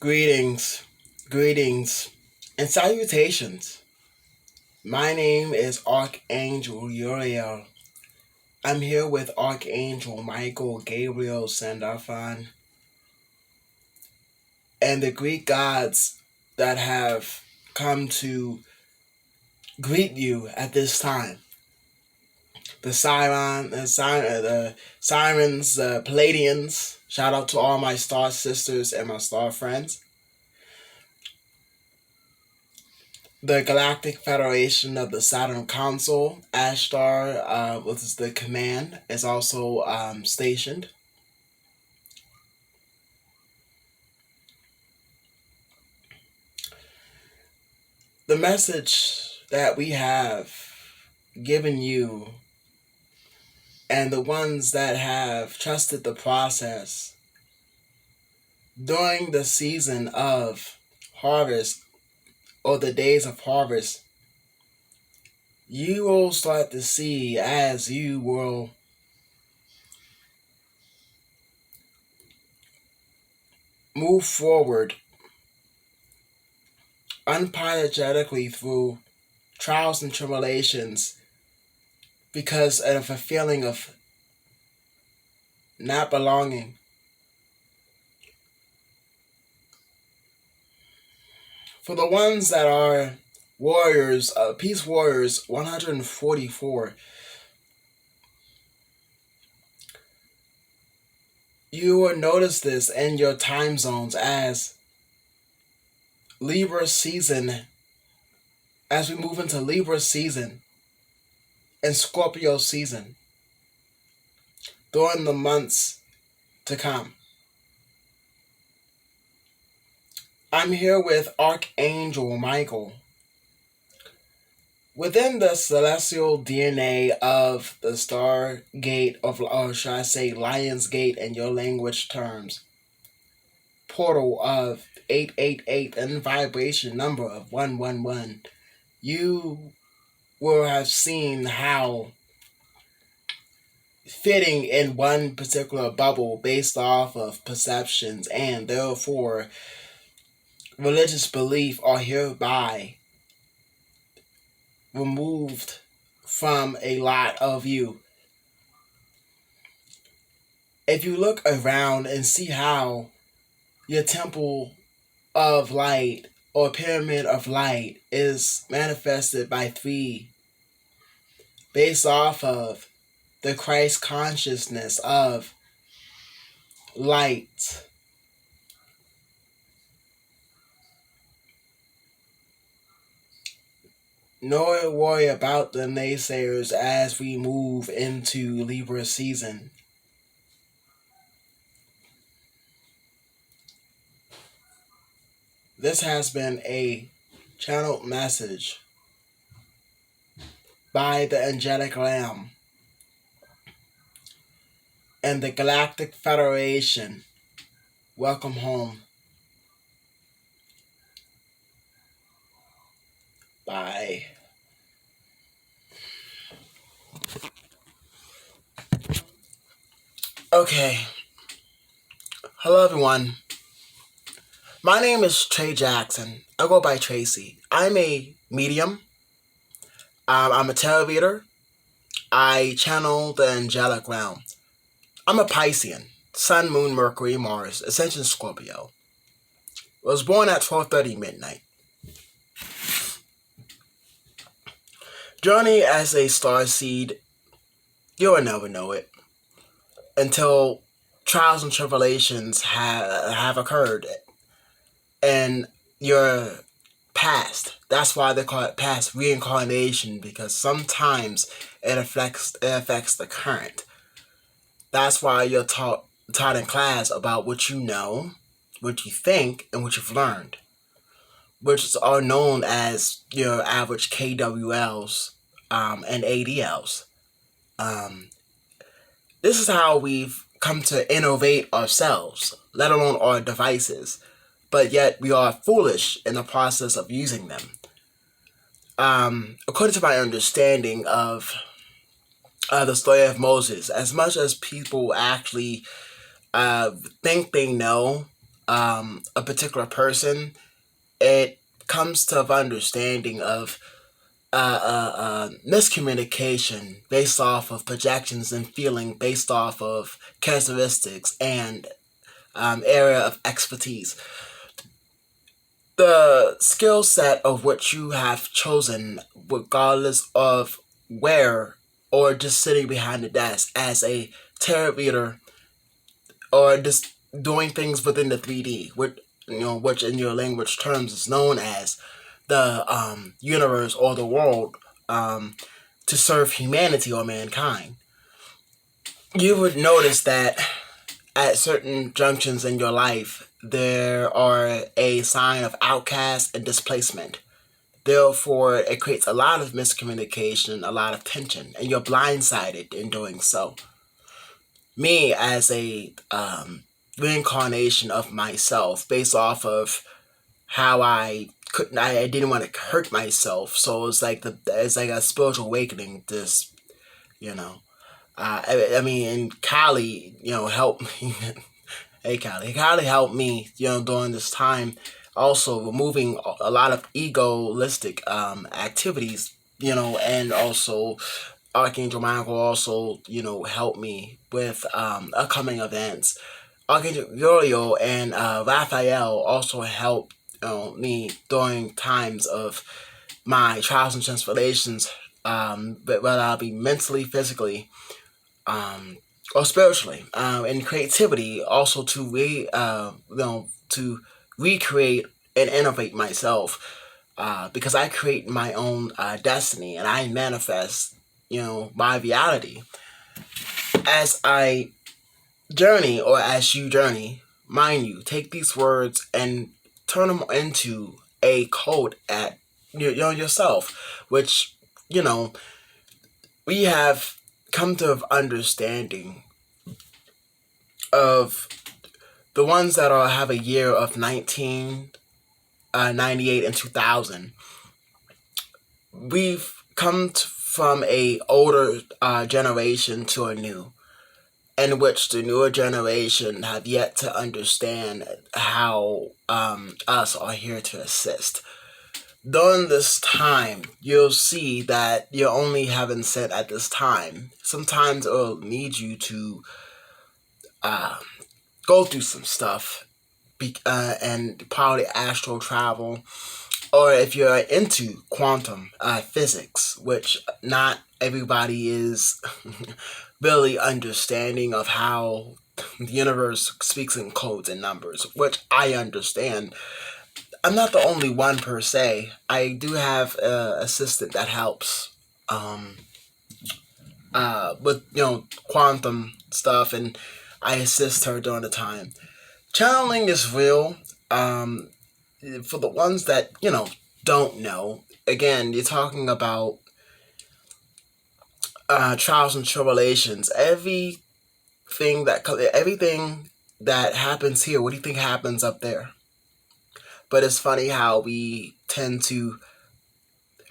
Greetings, greetings, and salutations. My name is Archangel Uriel. I'm here with Archangel Michael Gabriel Sandalphon and the Greek gods that have come to greet you at this time. The sirens, the Palladians. Shout out to all my star sisters and my star friends. The Galactic Federation of the Saturn Council, Ashtar, which is the command, is also stationed. The message that we have given you and the ones that have trusted the process during the season of harvest or the days of harvest, you will start to see as you will move forward unapologetically through trials and tribulations because of a feeling of not belonging. For the ones that are warriors, peace warriors 144, you will notice this in your time zones as Libra season, as we move into Libra season and Scorpio season during the months to come. I'm here with Archangel Michael. Within the celestial DNA of the Stargate, or should I say Lion's Gate in your language terms, portal of 888 and vibration number of 111, you will have seen how fitting in one particular bubble based off of perceptions and therefore religious belief are hereby removed from a lot of you. If you look around and see how your temple of light or pyramid of light is manifested by three based off of the Christ consciousness of light. Nor worry about the naysayers as we move into Libra season. This has been a channeled message by the Angelic Lamb and the Galactic Federation. Welcome home. Bye. Okay. Hello, everyone. My name is Trey Jackson. I go by Trecy. I'm a medium. I'm a tarot reader. I channel the angelic realm. I'm a Piscean. Sun, Moon, Mercury, Mars, Ascension Scorpio. Was born at 12:30 midnight. Journey as a star seed, you'll never know it until trials and tribulations have occurred and your past. That's why they call it past reincarnation, because sometimes it affects the current. That's why you're taught in class about what you know, what you think, and what you've learned, which are known as your average KWLs and ADLs. This is how we've come to innovate ourselves, let alone our devices, but yet we are foolish in the process of using them. According to my understanding of the story of Moses, as much as people actually think they know a particular person, it comes to of understanding of miscommunication based off of projections and feeling based off of characteristics and area of expertise. The skill set of what you have chosen, regardless of where or just sitting behind the desk as a tarot reader or just doing things within the 3D, which in your language terms is known as the universe or the world, to serve humanity or mankind. You would notice that at certain junctions in your life, there are a sign of outcast and displacement. Therefore, it creates a lot of miscommunication, a lot of tension, and you're blindsided in doing so. Me, as a reincarnation of myself, based off of how I didn't want to hurt myself, so it's like a spiritual awakening. This, you know, I mean, and Kali, helped me. Hey, Kali helped me, during this time, also removing a lot of egoistic activities, and also Archangel Michael also, helped me with upcoming events. Archangel Uriel and Raphael also helped me during times of my trials and transformations, but whether I'll be mentally, physically, or spiritually, and creativity, also to recreate and innovate myself, because I create my own destiny and I manifest, my reality as I journey or as you journey. Mind you, take these words and turn them into a code at yourself, which we have come to understanding of the ones that have a year of 1998 and 2000. We've come from a older generation to a new, in which the newer generation have yet to understand how us are here to assist. During this time, you'll see that you're only heaven sent at this time. Sometimes it'll need you to go through some stuff, and probably astral travel, or if you're into quantum physics, which not everybody is really understanding of how the universe speaks in codes and numbers, which I understand. I'm not the only one per se. I do have an assistant that helps with quantum stuff, and I assist her during the time. Channeling is real. For the ones that don't know, again, you're talking about trials and tribulations. Everything that happens here, what do you think happens up there? But it's funny how we tend to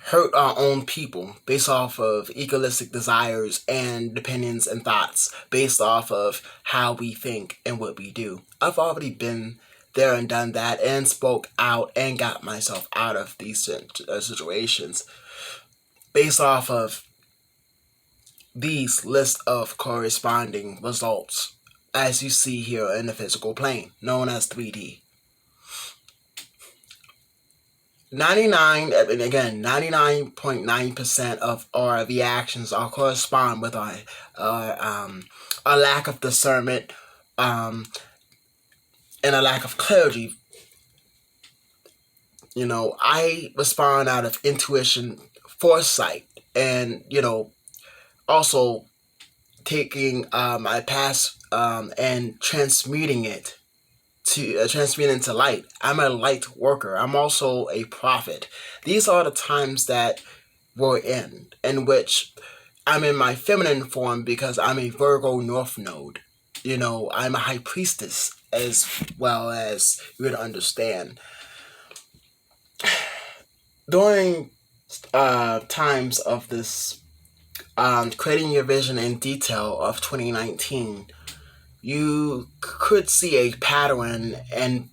hurt our own people based off of egoistic desires and opinions and thoughts based off of how we think and what we do. I've already been there and done that and spoke out and got myself out of these situations based off of these lists of corresponding results, as you see here in the physical plane, known as 3D. 99.9% of our reactions are correspond with our lack of discernment, and a lack of clarity. I respond out of intuition, foresight, and also taking my past and transmuting it to transmute into light. I'm a light worker. I'm also a prophet. These are the times that we're in which I'm in my feminine form because I'm a Virgo North Node. I'm a high priestess, as well as you would understand. During times of this creating your vision in detail of 2019, you could see a pattern and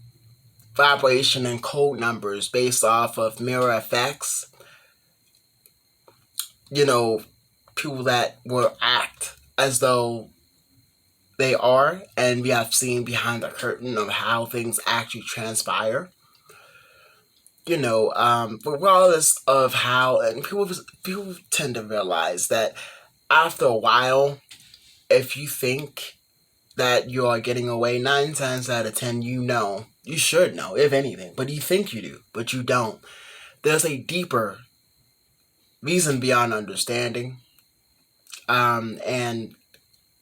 vibration and code numbers based off of mirror effects. People that will act as though they are, and we have seen behind the curtain of how things actually transpire. Regardless of how, and people tend to realize that after a while, if you think that you are getting away, 9 times out of 10, you should know, if anything, but you think you do, but you don't. There's a deeper reason beyond understanding, and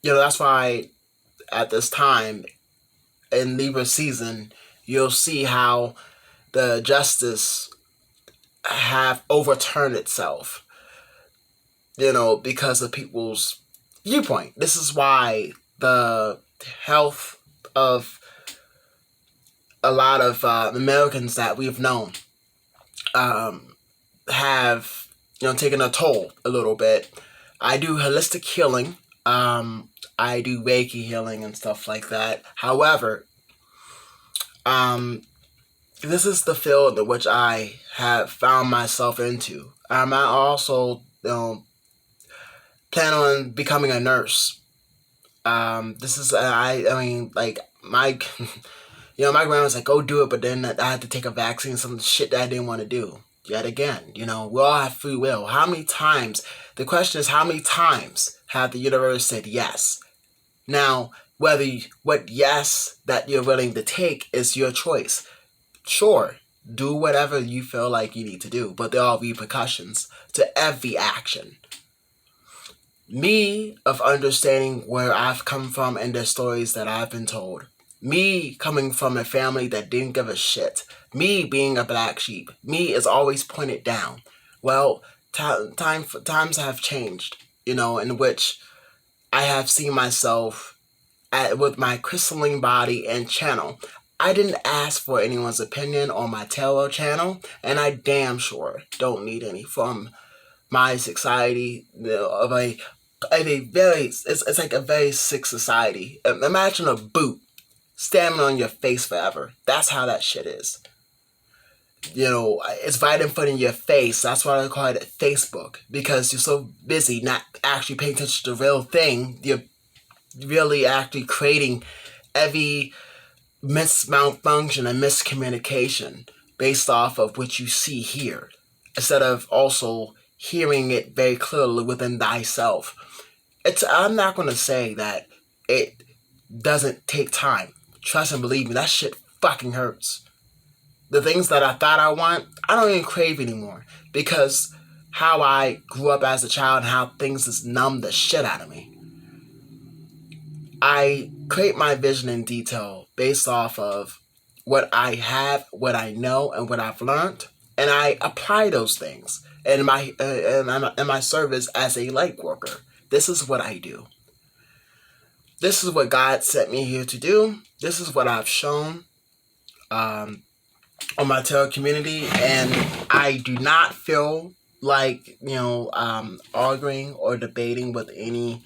that's why at this time in Libra season, you'll see how the justice have overturned itself, because of people's viewpoint. This is why the health of a lot of Americans that we've known have, taken a toll a little bit. I do holistic healing. I do Reiki healing and stuff like that. However, this is the field in which I have found myself into. I also, plan on becoming a nurse. This is, like, my, my grandma's like, go do it, but then I had to take a vaccine, some shit that I didn't want to do. Yet again, we all have free will. The question is, how many times have the universe said yes? Now, what yes that you're willing to take is your choice. Sure, do whatever you feel like you need to do, but there are repercussions to every action. Me, of understanding where I've come from and the stories that I've been told. Me coming from a family that didn't give a shit. Me being a black sheep. Me is always pointed down. Well, times have changed, in which I have seen myself with my crystalline body and channel. I didn't ask for anyone's opinion on my tarot channel, and I damn sure don't need any from my society of a very, it's like a very sick society. Imagine a boot standing on your face forever. That's how that shit is. It's right in front of your face. That's why I call it Facebook, because you're so busy not actually paying attention to the real thing. You're really actually creating every malfunction and miscommunication based off of what you see here, instead of also hearing it very clearly within thyself. I'm not going to say that it doesn't take time. Trust and believe me, that shit fucking hurts. The things that I thought I want, I don't even crave anymore, because how I grew up as a child and how things just numb the shit out of me. I create my vision in detail based off of what I have, what I know, and what I've learned, and I apply those things in my service as a light worker. This is what I do. This is what God sent me here to do. This is what I've shown on my tarot community, and I do not feel like arguing or debating with any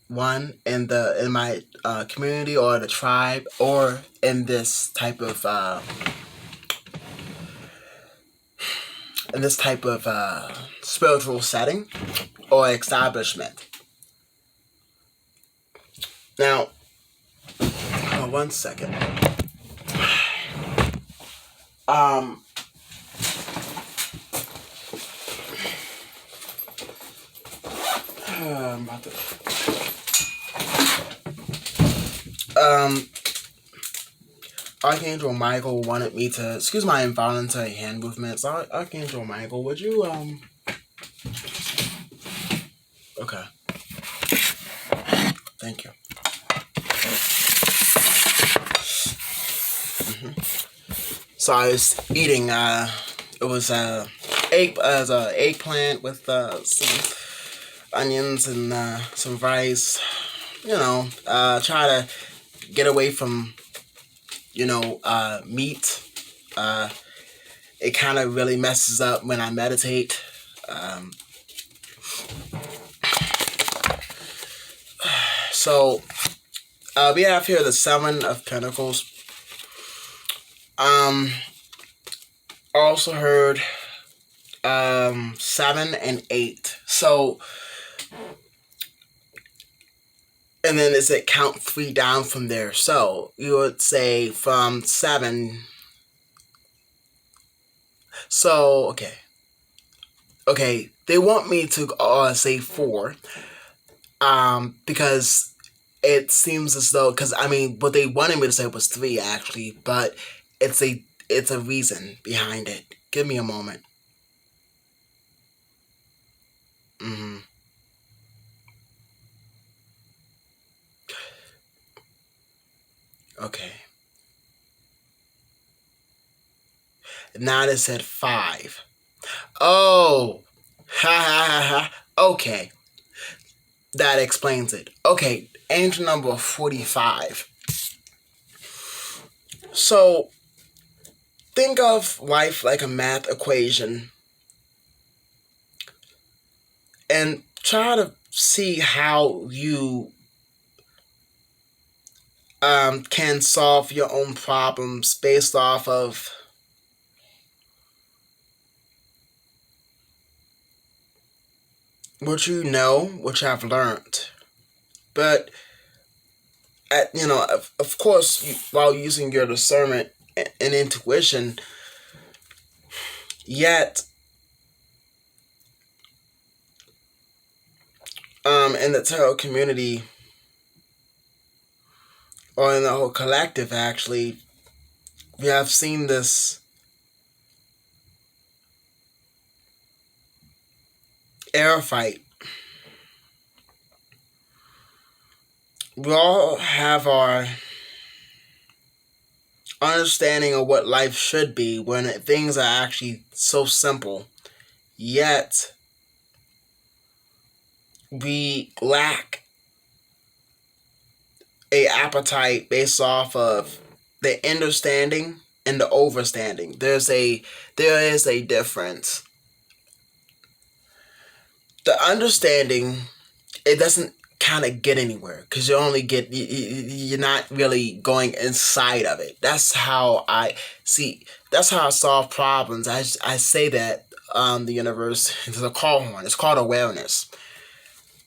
one in my community or the tribe or in this type of spiritual setting or establishment. Now, hold on 1 second. I'm about to. Archangel Michael wanted me to excuse my involuntary hand movements. Archangel Michael, would you Okay. Thank you. So I was eating. It was eggplant with some onions and some rice. Try to get away from meat. It kind of really messes up when I meditate. So we have here the Seven of Pentacles. Also heard 7 and 8. So, and then is it count 3 down from there. So you would say from 7. So okay. They want me to say 4, because it seems as though, because I mean, what they wanted me to say was 3 actually, but it's a reason behind it. Give me a moment. Okay. Now it said 5. Oh, ha ha ha ha. Okay, that explains it. Okay, angel number 45. So, think of life like a math equation and try to see how you can solve your own problems based off of what you know, which I've learned. But, of course, while using your discernment and intuition, yet in the tarot community, or in the whole collective actually, we have seen this air fight. We all have our understanding of what life should be when things are actually so simple, yet we lack a appetite based off of the understanding and the overstanding. There is a difference. The understanding, it doesn't kind of get anywhere because you're not really going inside of it. That's how I see. That's how I solve problems. I say that the universe is a call horn. It's called awareness.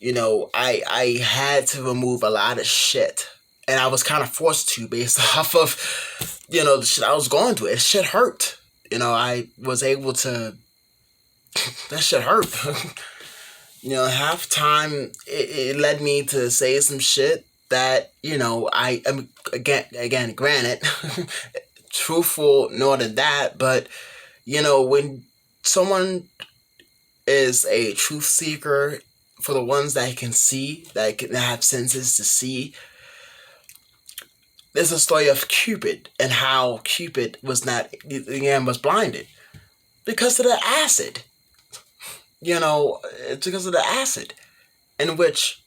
I had to remove a lot of shit, and I was kind of forced to based off of the shit I was going through. It shit hurt. I was able to. That shit hurt. Half time it led me to say some shit that I again granted truthful nor than that, but when someone is a truth seeker, for the ones that can see, that can have senses to see, there's a story of Cupid and how Cupid was blinded because of the acid. It's because of the acid, in which,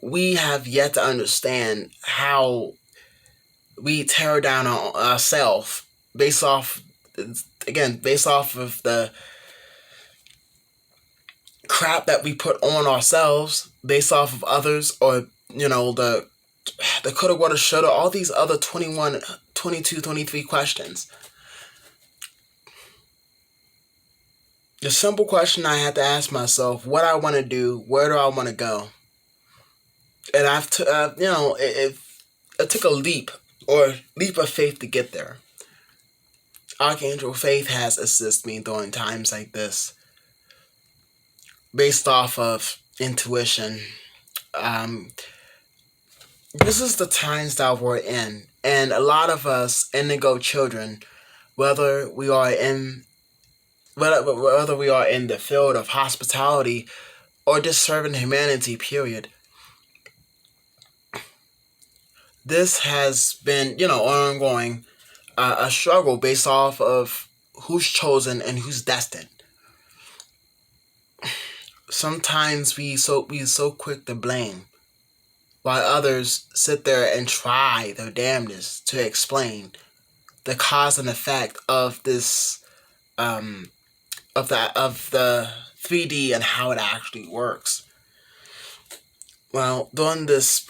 we have yet to understand how we tear down ourselves based off of the crap that we put on ourselves, based off of others, or, the coulda, woulda, shoulda, all these other 21, 22, 23 questions. The simple question I had to ask myself: what I want to do, where do I want to go? And it took a leap of faith to get there. Archangel faith has assisted me during times like this, based off of intuition. This is the times that we're in, and a lot of us indigo children, whether we are in the field of hospitality or just serving humanity, period. This has been, ongoing, a struggle based off of who's chosen and who's destined. Sometimes we so quick to blame, while others sit there and try their damnedest to explain the cause and effect of this, of the 3D and how it actually works. Well, during this